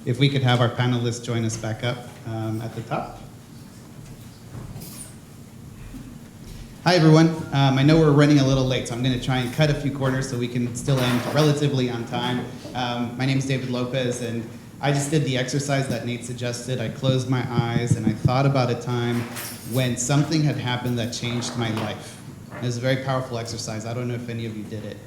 if we could have our panelists join us back up at the top. Hi everyone, I know we're running a little late, so I'm going to try and cut a few corners so we can still end relatively on time. My name is David Lopez, and I just did the exercise that Nate suggested. I closed my eyes and I thought about a time when something had happened that changed my life. It was a very powerful exercise. I don't know if any of you did it.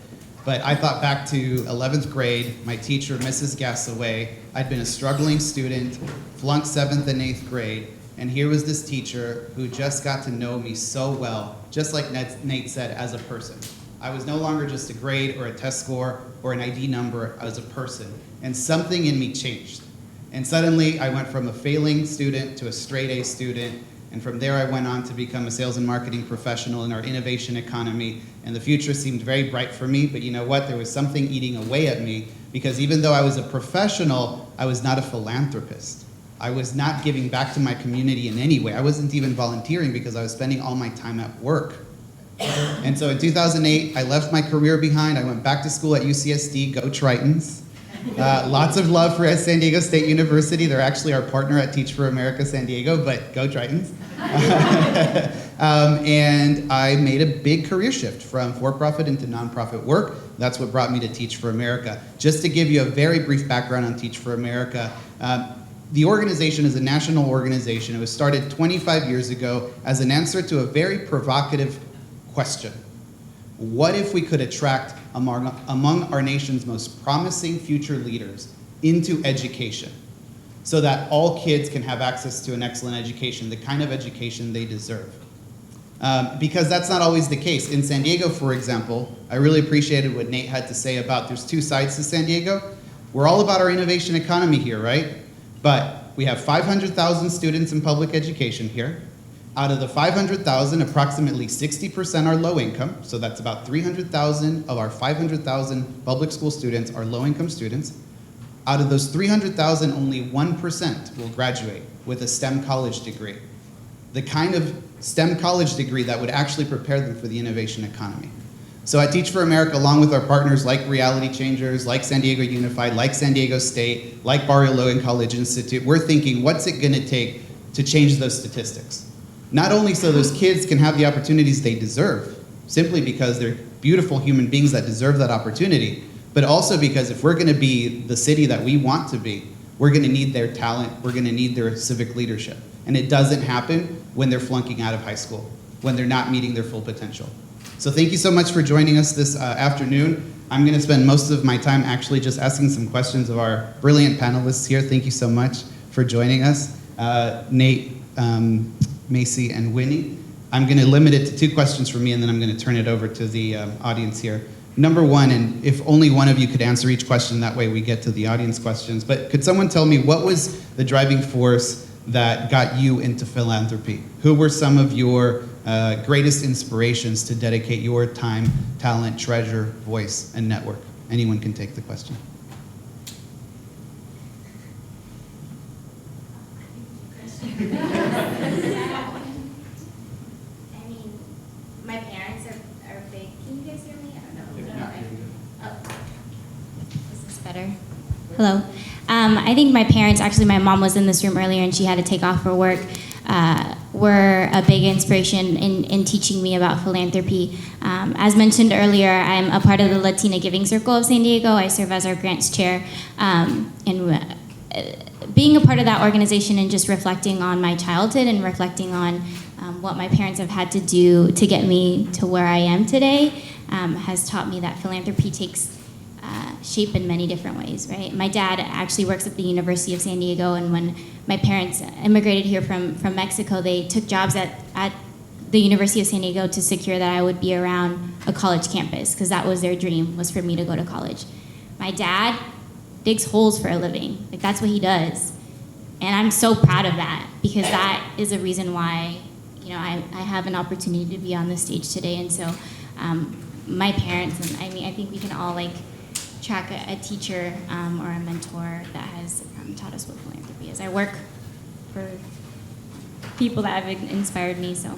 But I thought back to 11th grade, my teacher, Mrs. Gassaway. I'd been a struggling student, flunked 7th and 8th grade, and here was this teacher who just got to know me so well, just like Nate said, as a person. I was no longer just a grade or a test score or an ID number, I was a person. And something in me changed. And suddenly I went from a failing student to a straight A student, and from there I went on to become a sales and marketing professional in our innovation economy, and the future seemed very bright for me, but you know what? There was something eating away at me, because even though I was a professional, I was not a philanthropist. I was not giving back to my community in any way. I wasn't even volunteering because I was spending all my time at work. And so in 2008, I left my career behind. I went back to school at UCSD, go Tritons. Lots of love for San Diego State University. They're actually our partner at Teach for America San Diego, but go Tritons. And I made a big career shift from for-profit into nonprofit work. That's what brought me to Teach for America. Just to give you a very brief background on Teach for America, the organization is a national organization. It was started 25 years ago as an answer to a very provocative question. What if we could attract among our nation's most promising future leaders into education so that all kids can have access to an excellent education, the kind of education they deserve? Because that's not always the case. In San Diego, for example, I really appreciated what Nate had to say about there's two sides to San Diego. We're all about our innovation economy here, right? But we have 500,000 students in public education here. Out of the 500,000, approximately 60% are low income, so that's about 300,000 of our 500,000 public school students are low income students. Out of those 300,000, only 1% will graduate with a STEM college degree, the kind of STEM college degree that would actually prepare them for the innovation economy. So at Teach for America, along with our partners like Reality Changers, like San Diego Unified, like San Diego State, like Barrio Logan College Institute, we're thinking, what's it gonna take to change those statistics? Not only so those kids can have the opportunities they deserve, simply because they're beautiful human beings that deserve that opportunity, but also because if we're gonna be the city that we want to be, we're gonna need their talent, we're gonna need their civic leadership. And it doesn't happen when they're flunking out of high school, when they're not meeting their full potential. So thank you so much for joining us this afternoon. I'm gonna spend most of my time actually just asking some questions of our brilliant panelists here. Thank you so much for joining us. Nate, Macy, and Winnie. I'm gonna limit it to 2 questions from me, and then I'm gonna turn it over to the audience here. Number one, and if only one of you could answer each question, that way we get to the audience questions, but could someone tell me what was the driving force that got you into philanthropy? Who were some of your greatest inspirations to dedicate your time, talent, treasure, voice, and network? Anyone can take the question. I mean, my parents are big. Can you guys hear me? I don't know. Oh, is this better? Hello. I think my parents, actually my mom was in this room earlier and she had to take off for work, were a big inspiration in teaching me about philanthropy. As mentioned earlier, I'm a part of the Latina Giving Circle of San Diego. I serve as our grants chair. And being a part of that organization and just reflecting on my childhood and reflecting on what my parents have had to do to get me to where I am today has taught me that philanthropy takes shape in many different ways, right? My dad actually works at the University of San Diego, and when my parents immigrated here from Mexico, they took jobs at the University of San Diego to secure that I would be around a college campus, because that was their dream, was for me to go to college. My dad digs holes for a living. Like, that's what he does. And I'm so proud of that, because that is a reason why, you know, I have an opportunity to be on this stage today. And so my parents, and I mean, I think we can all like track a teacher or a mentor that has taught us what philanthropy is. I work for people that have inspired me, so.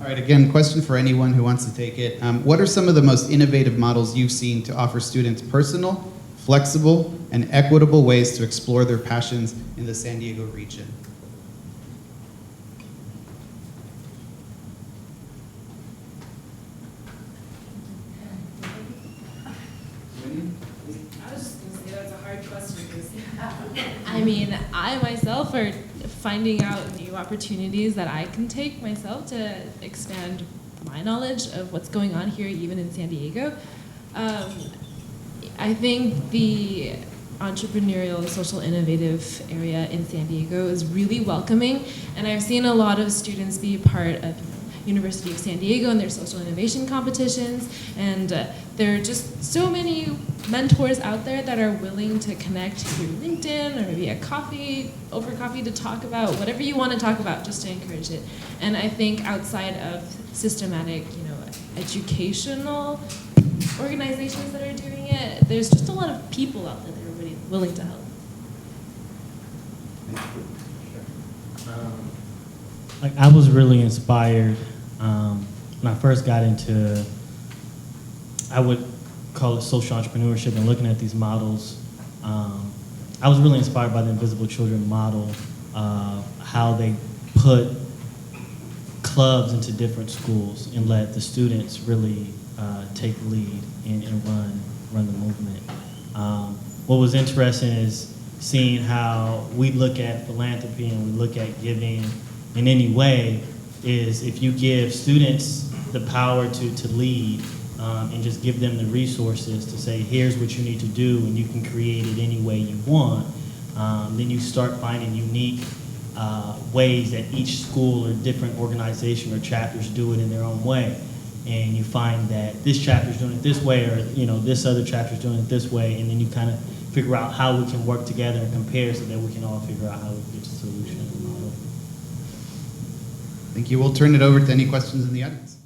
All right, again, question for anyone who wants to take it. What are some of the most innovative models you've seen to offer students personal, flexible, and equitable ways to explore their passions in the San Diego region. I was just going to say that's a hard question because, I mean, I myself are finding out new opportunities that I can take myself to expand my knowledge of what's going on here, even in San Diego. I think the entrepreneurial, social, innovative area in San Diego is really welcoming, and I've seen a lot of students be part of University of San Diego and their social innovation competitions, and there are just so many mentors out there that are willing to connect through LinkedIn or maybe over coffee to talk about whatever you want to talk about, just to encourage it. And I think outside of systematic, educational organizations that are doing it, there's just a lot of people out there that are really willing to help. I was really inspired when I first got into, I would call it social entrepreneurship, and looking at these models. I was really inspired by the Invisible Children model, how they put clubs into different schools and let the students really take the lead and run the movement. What was interesting is seeing how we look at philanthropy and we look at giving in any way is if you give students the power to lead and just give them the resources to say, here's what you need to do, and you can create it any way you want, then you start finding unique ways that each school or different organization or chapters do it in their own way. And you find that this chapter's doing it this way, or this other chapter's doing it this way, and then you kind of figure out how we can work together and compare so that we can all figure out how we can get to a solution and model. Thank you. We'll turn it over to any questions in the audience.